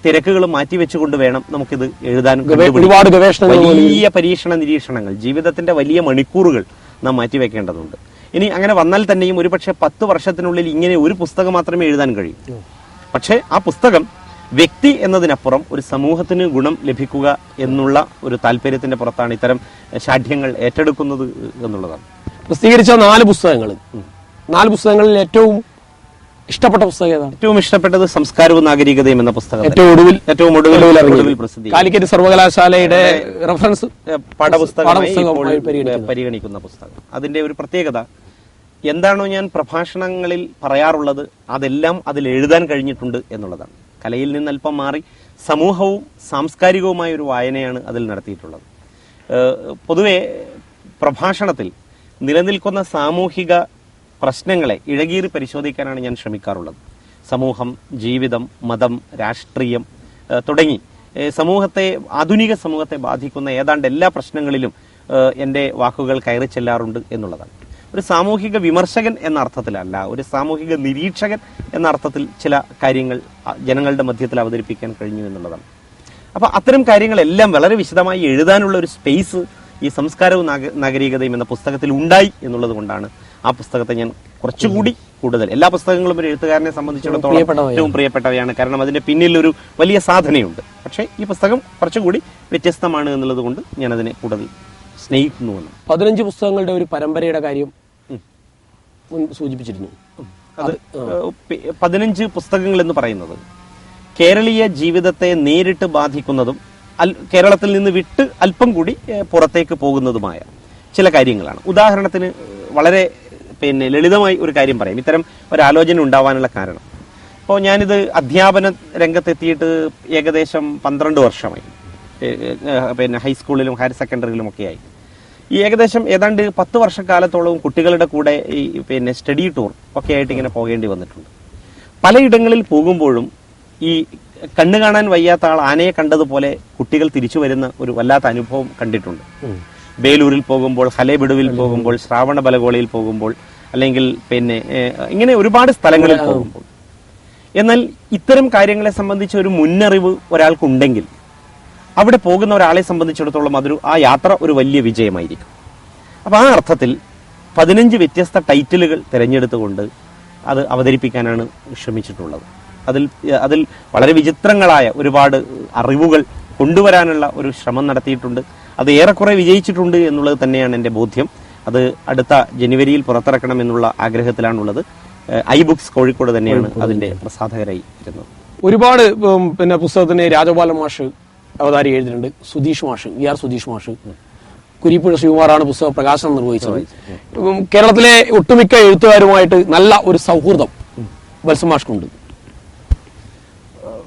തിരക്കുകളും മാറ്റിവെച്ചുകൊണ്ട് വേണം നമുക്കിത് എഴുതാൻ. ഒരുപാട് ഗവേഷണങ്ങൾ, വലിയ പരീക്ഷണ നിരീക്ഷണങ്ങൾ, ജീവിതത്തിന്റെ വലിയ മണിക്കൂറുകൾ നാം മാറ്റിവെക്കേണ്ടതുണ്ട്. ഇനി അങ്ങനെ വന്നാൽ തന്നെയും ഒരുപക്ഷെ 10 വർഷത്തിനുള്ളിൽ ഇങ്ങനെ ഒരു പുസ്തകം മാത്രമേ എഴുതാൻ കഴിയൂ. പക്ഷേ ആ പുസ്തകം വ്യക്തി എന്നതിനപ്പുറം ഒരു സമൂഹത്തിന് ഗുണം ലഭിക്കുക എന്നുള്ള ഒരു താല്പര്യത്തിന്റെ പുറത്താണ് ഇത്തരം ശാഠ്യങ്ങൾ ഏറ്റെടുക്കുന്നത് എന്നുള്ളതാണ്. പ്രസിദ്ധീകരിച്ച 4 പുസ്തകങ്ങളിൽ ഏറ്റവും ഇഷ്ടപ്പെട്ട പുസ്തകം ഏതാണ്? ഏറ്റവും ഇഷ്ടപ്പെട്ടത് സംസ്കാരവും നാഗരികതയും എന്ന പുസ്തകം. ഏറ്റവും ഒടുവിൽ കാലിക്കറ്റ് സർവകലാശാലയുടെ റഫറൻസ് പാഠപുസ്തകമായി പരിഗണിക്കുന്ന പുസ്തകം. അതിന്റെ ഒരു പ്രത്യേകത എന്താണോ ഞാൻ പ്രഭാഷണങ്ങളിൽ പറയാറുള്ളത് അതെല്ലാം അതിൽ എഴുതാൻ കഴിഞ്ഞിട്ടുണ്ട് എന്നുള്ളതാണ്. കലയിൽ നിന്ന് അല്പം മാറി സമൂഹവും സാംസ്കാരികവുമായ ഒരു വായനയാണ് അതിൽ നടത്തിയിട്ടുള്ളത്. പൊതുവെ പ്രഭാഷണത്തിൽ നിലനിൽക്കുന്ന സാമൂഹിക പ്രശ്നങ്ങളെ ഇഴകീറി പരിശോധിക്കാനാണ് ഞാൻ ശ്രമിക്കാറുള്ളത്. സമൂഹം, ജീവിതം, മതം, രാഷ്ട്രീയം തുടങ്ങി ആധുനിക സമൂഹത്തെ ബാധിക്കുന്ന ഏതാണ്ട് എല്ലാ പ്രശ്നങ്ങളിലും എൻ്റെ വാക്കുകൾ കയറി ചെല്ലാറുണ്ട് എന്നുള്ളതാണ്. ഒരു സാമൂഹിക വിമർശകൻ എന്ന അർത്ഥത്തിലല്ല, ഒരു സാമൂഹിക നിരീക്ഷകൻ എന്ന അർത്ഥത്തിൽ ചില കാര്യങ്ങൾ ജനങ്ങളുടെ മധ്യത്തിൽ അവതരിപ്പിക്കാൻ കഴിഞ്ഞു എന്നുള്ളതാണ്. അപ്പൊ അത്തരം കാര്യങ്ങളെല്ലാം വളരെ വിശദമായി എഴുതാനുള്ള ഒരു സ്പേസ് ഈ സംസ്കാരവും നാഗരികതയും എന്ന പുസ്തകത്തിൽ ഉണ്ടായി എന്നുള്ളത് കൊണ്ടാണ് ആ പുസ്തകത്തെ ഞാൻ കുറച്ചുകൂടി കൂടുതൽ, എല്ലാ പുസ്തകങ്ങളും ഒരു എഴുത്തുകാരനെ സംബന്ധിച്ചിടത്തോളം ഏറ്റവും പ്രിയപ്പെട്ടവയാണ്. കാരണം അതിന്റെ പിന്നിൽ ഒരു വലിയ സാധനയുണ്ട്. പക്ഷേ ഈ പുസ്തകം കുറച്ചുകൂടി വ്യത്യസ്തമാണ് എന്നുള്ളത് കൊണ്ട് ഞാൻ അതിനെ കൂടുതൽ സ്നേഹിക്കുന്നു. 15 പുസ്തകങ്ങളുടെ ഒരു പരമ്പരയുടെ കാര്യം സൂചിപ്പിച്ചിരുന്നു. അത് 15 പുസ്തകങ്ങൾ എന്ന് പറയുന്നത് കേരളീയ ജീവിതത്തെ നേരിട്ട് ബാധിക്കുന്നതും കേരളത്തിൽ നിന്ന് വിട്ട് അല്പം കൂടി പുറത്തേക്ക് പോകുന്നതുമായ ചില കാര്യങ്ങളാണ്. ഉദാഹരണത്തിന് വളരെ ലളിതമായി ഒരു കാര്യം പറയാം, ഇത്തരം ഒരാലോചന ഉണ്ടാവാനുള്ള കാരണം. അപ്പോൾ ഞാനിത് അധ്യാപന രംഗത്തെത്തിയിട്ട് ഏകദേശം 12 വർഷമായി. ഹൈസ്കൂളിലും ഹയർ സെക്കൻഡറിയിലും ഒക്കെയായി. ഈ ഏതാണ്ട് 10 വർഷക്കാലത്തോളം കുട്ടികളുടെ കൂടെ ഈ സ്റ്റഡി ടൂർ ഒക്കെ ആയിട്ട് ഇങ്ങനെ പോകേണ്ടി വന്നിട്ടുണ്ട്. പലയിടങ്ങളിൽ പോകുമ്പോഴും ഈ കണ്ണു കാണാൻ വയ്യാത്ത ആൾ ആനയെ കണ്ടതുപോലെ കുട്ടികൾ തിരിച്ചു വരുന്ന ഒരു വല്ലാത്ത അനുഭവം കണ്ടിട്ടുണ്ട്. ബേലൂരിൽ പോകുമ്പോൾ, ഹലേബിടുവിൽ പോകുമ്പോൾ, ശ്രാവണ ബലഗോളയിൽ പോകുമ്പോൾ, അല്ലെങ്കിൽ ഇങ്ങനെ ഒരുപാട് സ്ഥലങ്ങളിൽ പോകുമ്പോൾ. എന്നാൽ ഇത്തരം കാര്യങ്ങളെ സംബന്ധിച്ച് ഒരു മുന്നറിവ് ഒരാൾക്കുണ്ടെങ്കിൽ അവിടെ പോകുന്ന ഒരാളെ സംബന്ധിച്ചിടത്തോളം ആ യാത്ര ഒരു വലിയ വിജയമായിരിക്കും. അപ്പൊ ആ അർത്ഥത്തിൽ 15 വ്യത്യസ്ത ടൈറ്റിലുകൾ തിരഞ്ഞെടുത്തുകൊണ്ട് അത് അവതരിപ്പിക്കാനാണ് ശ്രമിച്ചിട്ടുള്ളത്. അതിൽ വളരെ വിചിത്രങ്ങളായ ഒരുപാട് അറിവുകൾ കൊണ്ടുവരാനുള്ള ഒരു ശ്രമം നടത്തിയിട്ടുണ്ട്. അത് ഏറെക്കുറെ വിജയിച്ചിട്ടുണ്ട് എന്നുള്ളത് തന്നെയാണ് എൻ്റെ ബോധ്യം. അത് അടുത്ത ജനുവരിയിൽ പുറത്തിറക്കണം എന്നുള്ള ആഗ്രഹത്തിലാണുള്ളത്. iBooks കോഴിക്കോട് തന്നെയാണ് അതിന്റെ പ്രസാധകരായി ഇരുന്നത്. ഒരുപാട് പുസ്തകത്തിന് രാജഗോപാലൻ മാഷ് അവതാരി എഴുതിയിട്ടുണ്ട്. സുധീഷ് മാഷ്, VR സുധീഷ് മാഷ്, കുരിപ്പുഴ ശ്രീകുമാറാണ് പുസ്തക പ്രകാശനം നിർവഹിച്ചത്. കേരളത്തിലെ ഒട്ടുമിക്ക എഴുത്തുകാരുമായിട്ട് നല്ല ഒരു സൗഹൃദം വത്സൻ മാഷ്ക്കുണ്ട്.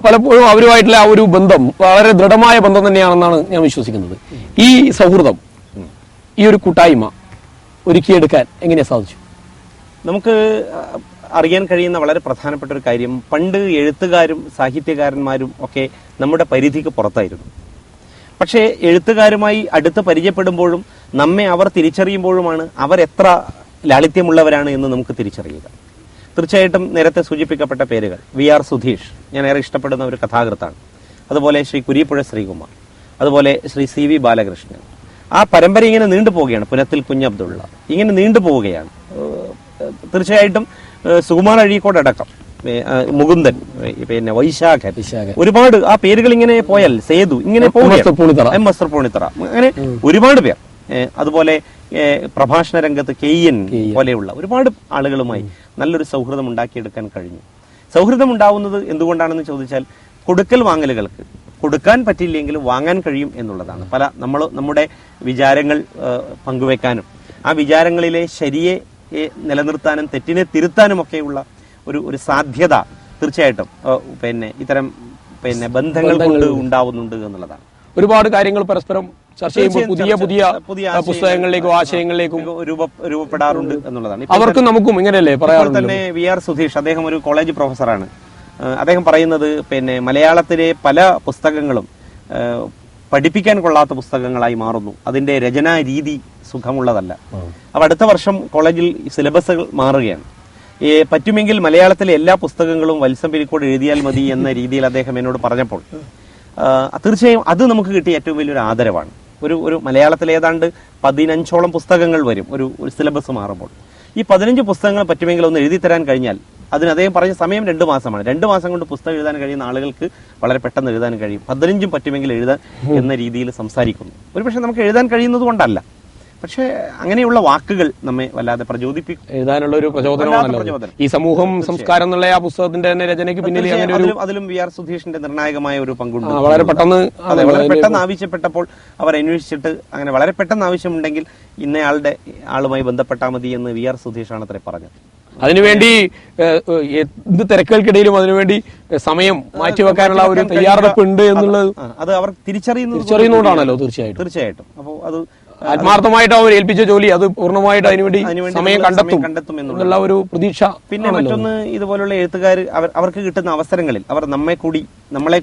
പലപ്പോഴും അവരുമായിട്ടുള്ള ആ ഒരു ബന്ധം വളരെ ദൃഢമായ ബന്ധം തന്നെയാണെന്നാണ് ഞാൻ വിശ്വസിക്കുന്നത്. ഈ സൗഹൃദം, ഈ ഒരു കൂട്ടായ്മ ഒരുക്കിയെടുക്കാൻ എങ്ങനെ സാധിച്ചു? നമുക്ക് അറിയാൻ കഴിയുന്ന വളരെ പ്രധാനപ്പെട്ട ഒരു കാര്യം, പണ്ട് എഴുത്തുകാരും സാഹിത്യകാരന്മാരും ഒക്കെ നമ്മുടെ പരിധിക്ക് പുറത്തായിരുന്നു. പക്ഷേ എഴുത്തുകാരുമായി അടുത്ത് പരിചയപ്പെടുമ്പോഴും നമ്മെ അവർ തിരിച്ചറിയുമ്പോഴുമാണ് അവർ എത്ര ലാളിത്യമുള്ളവരാണ് എന്ന് നമുക്ക് തിരിച്ചറിയുക. തീർച്ചയായിട്ടും നേരത്തെ സൂചിപ്പിക്കപ്പെട്ട പേരുകൾ, VR സുധീഷ് ഞാൻ ഏറെ ഇഷ്ടപ്പെടുന്ന ഒരു കഥാകൃത്താണ്. അതുപോലെ ശ്രീ കുരിപ്പുഴ ശ്രീകുമാർ, അതുപോലെ ശ്രീ CV ബാലകൃഷ്ണൻ. ആ പരമ്പര ഇങ്ങനെ നീണ്ടുപോവുകയാണ്. പുനത്തിൽ കുഞ്ഞബ്ദുള്ള, ഇങ്ങനെ നീണ്ടുപോവുകയാണ്. തീർച്ചയായിട്ടും സുകുമാർ അഴീക്കോട് അടക്കം, മുകുന്ദൻ, പിന്നെ വൈശാഖൻ, ഒരുപാട് ആ പേരുകൾ ഇങ്ങനെ പോയാൽ, സേതു, ഇങ്ങനെ എം എസ് തൃപ്പൂണിത്തറ, അങ്ങനെ ഒരുപാട് പേർ. അതുപോലെ പ്രഭാഷണ രംഗത്ത് KN പോലെയുള്ള ഒരുപാട് ആളുകളുമായി നല്ലൊരു സൗഹൃദം ഉണ്ടാക്കിയെടുക്കാൻ കഴിഞ്ഞു. സൗഹൃദം ഉണ്ടാവുന്നത് എന്തുകൊണ്ടാണെന്ന് ചോദിച്ചാൽ, കൊടുക്കൽ വാങ്ങലുകൾക്ക് കൊടുക്കാൻ പറ്റില്ലെങ്കിലും വാങ്ങാൻ കഴിയും എന്നുള്ളതാണ്. നമ്മുടെ വിചാരങ്ങൾ പങ്കുവെക്കാനും ആ വിചാരങ്ങളിലെ ശരിയെ നിലനിർത്താനും തെറ്റിനെ തിരുത്താനും ഒക്കെയുള്ള ഒരു സാധ്യത തീർച്ചയായിട്ടും ഇത്തരം ബന്ധങ്ങൾ കൊണ്ട് ഉണ്ടാവുന്നുണ്ട് എന്നുള്ളതാണ്. ഒരുപാട് കാര്യങ്ങൾ പരസ്പരം ചർച്ച ചെയ്യുമ്പോൾ പുതിയ പുസ്തകങ്ങളിലേക്കും ആശയങ്ങളിലേക്കും രൂപപ്പെടാറുണ്ട് എന്നുള്ളതാണ്. അവർക്കും നമുക്കും ഇങ്ങനെയല്ലേ പറയാം. തന്നെ VR സുധീഷ്, അദ്ദേഹം ഒരു കോളേജ് പ്രൊഫസറാണ്. അദ്ദേഹം പറയുന്നത് മലയാളത്തിലെ പല പുസ്തകങ്ങളും പഠിപ്പിക്കാൻ കൊള്ളാത്ത പുസ്തകങ്ങളായി മാറുന്നു. അതിന്റെ രചനാ രീതി സുഖമുള്ളതല്ല. അപ്പൊ അടുത്ത വർഷം കോളേജിൽ സിലബസുകൾ മാറുകയാണ്. പറ്റുമെങ്കിൽ മലയാളത്തിലെ എല്ലാ പുസ്തകങ്ങളും വത്സൻ പിലിക്കോട് എഴുതിയാൽ മതി എന്ന രീതിയിൽ അദ്ദേഹം എന്നോട് പറഞ്ഞപ്പോൾ തീർച്ചയായും അത് നമുക്ക് കിട്ടിയ ഏറ്റവും വലിയൊരു ആദരവാണ്. ഒരു മലയാളത്തിൽ ഏതാണ്ട് 15ഓളം പുസ്തകങ്ങൾ വരും ഒരു സിലബസ് മാറുമ്പോൾ. ഈ 15 പുസ്തകങ്ങൾ പറ്റുമെങ്കിൽ ഒന്ന് എഴുതി തരാൻ കഴിഞ്ഞാൽ, അതിന് അദ്ദേഹം പറഞ്ഞ സമയം 2 മാസമാണ്. 2 മാസം കൊണ്ട് പുസ്തകം എഴുതാൻ കഴിയുന്ന ആളുകൾക്ക് വളരെ പെട്ടെന്ന് എഴുതാൻ കഴിയും. 15 പറ്റുമെങ്കിൽ എഴുതാൻ എന്ന രീതിയിൽ സംസാരിക്കുന്നു. ഒരുപക്ഷെ നമുക്ക് എഴുതാൻ കഴിയുന്നത് കൊണ്ടല്ല, പക്ഷെ അങ്ങനെയുള്ള വാക്കുകൾ നമ്മെ വല്ലാതെ പ്രചോദിപ്പിക്കും, എഴുതാനുള്ള ഒരു പ്രചോദനമാണല്ലോ ഈ സമൂഹം സംസ്കാരം എന്നുള്ള ആ പുസ്തകത്തിന്റെ തന്നെ രചനയ്ക്ക് പിന്നിൽ. അതിലും VR സുധീഷിന്റെ നിർണായകമായ ഒരു പങ്കുണ്ട്. വളരെ പെട്ടെന്ന് ആവശ്യപ്പെട്ടപ്പോൾ അവർ അന്വേഷിച്ചിട്ട് അങ്ങനെ വളരെ പെട്ടെന്ന് ആവശ്യമുണ്ടെങ്കിൽ ആളുമായി ബന്ധപ്പെട്ടാൽ മതി എന്ന് VR സുധീഷാണ് അത്ര പറഞ്ഞത്. അതിനുവേണ്ടി എന്ത് തിരക്കുകൾക്കിടയിലും അതിനുവേണ്ടി സമയം മാറ്റിവെക്കാനുള്ള ഒരു തയ്യാറെടുപ്പ് ഉണ്ട് എന്നുള്ളത് അത് അവർ തിരിച്ചറിയുന്നതുകൊണ്ടാണല്ലോ. തീർച്ചയായിട്ടും. അപ്പോൾ അത് ആത്മാർത്ഥമായിട്ട് അവർ ഏൽപ്പിച്ച ജോലി അത് പൂർണ്ണമായിട്ട് അതിനുവേണ്ടി സമയം കണ്ടെത്തും എന്നുള്ള ഒരു പ്രതീക്ഷ. പിന്നെ മറ്റൊന്ന്, ഇതുപോലുള്ള എഴുത്തുകാർ അവർക്ക് കിട്ടുന്ന അവസരങ്ങളിൽ അവർ നമ്മളെ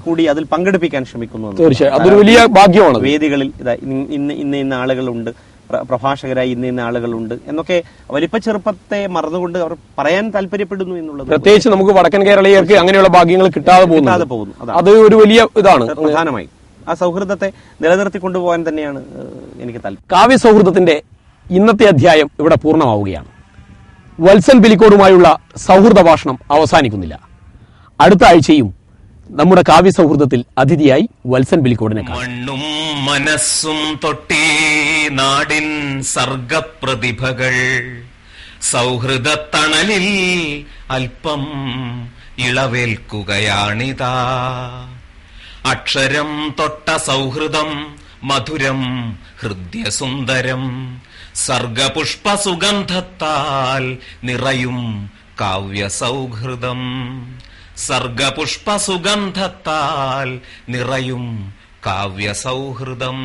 കൂടി അതിൽ പങ്കെടുപ്പിക്കാൻ ശ്രമിക്കുന്നു. തീർച്ചയായും അതൊരു വലിയ ഭാഗ്യമാണ്. വേദികളിൽ ഇന്ന ആളുകളുണ്ട്, പ്രഭാഷകരായി ഇന്ന ആളുകളുണ്ട് എന്നൊക്കെ വലിപ്പ ചെറുപ്പത്തെ മറന്നുകൊണ്ട് അവർ പറയാൻ താല്പര്യപ്പെടുന്നു എന്നുള്ളത്. പ്രത്യേകിച്ച് നമുക്ക് വടക്കൻ കേരളീയർക്ക് അങ്ങനെയുള്ള ഭാഗ്യങ്ങൾ കിട്ടാതെ പോകുന്നു. അത് ഒരു വലിയ ഇതാണ്. പ്രധാനമായി ആ സൗഹൃദത്തെ നിലനിർത്തി കൊണ്ടുപോകാൻ തന്നെയാണ് എനിക്ക് താല്പര്യം. കാവ്യ സൗഹൃദത്തിന്റെ ഇന്നത്തെ അധ്യായം ഇവിടെ പൂർണ്ണമാവുകയാണ്. വത്സൻ പിലിക്കോടുമായുള്ള സൗഹൃദ ഭാഷണം അവസാനിക്കുന്നില്ല. അടുത്ത ആഴ്ചയും നമ്മുടെ കാവ്യ സൗഹൃദത്തിൽ അതിഥിയായി വത്സൻ പിലിക്കോടിനെ കാണാം. മണ്ണും മനസ്സും തൊട്ടേ നാടിൻ സർഗപ്രതിഭകൾ സൗഹൃദത്തണലിൽ അല്പം ഇളവേൽക്കുകയാണിതാ. അക്ഷരം തൊട്ട സൗഹൃദം മധുരം ഹൃദ്യസുന്ദരം സർഗപുഷ്പസുഗന്ധത്താൽ നിറയും കാവ്യസൗഹൃദം. സർഗപുഷ്പസുഗന്ധത്താൽ നിറയും കാവ്യസൗഹൃദം.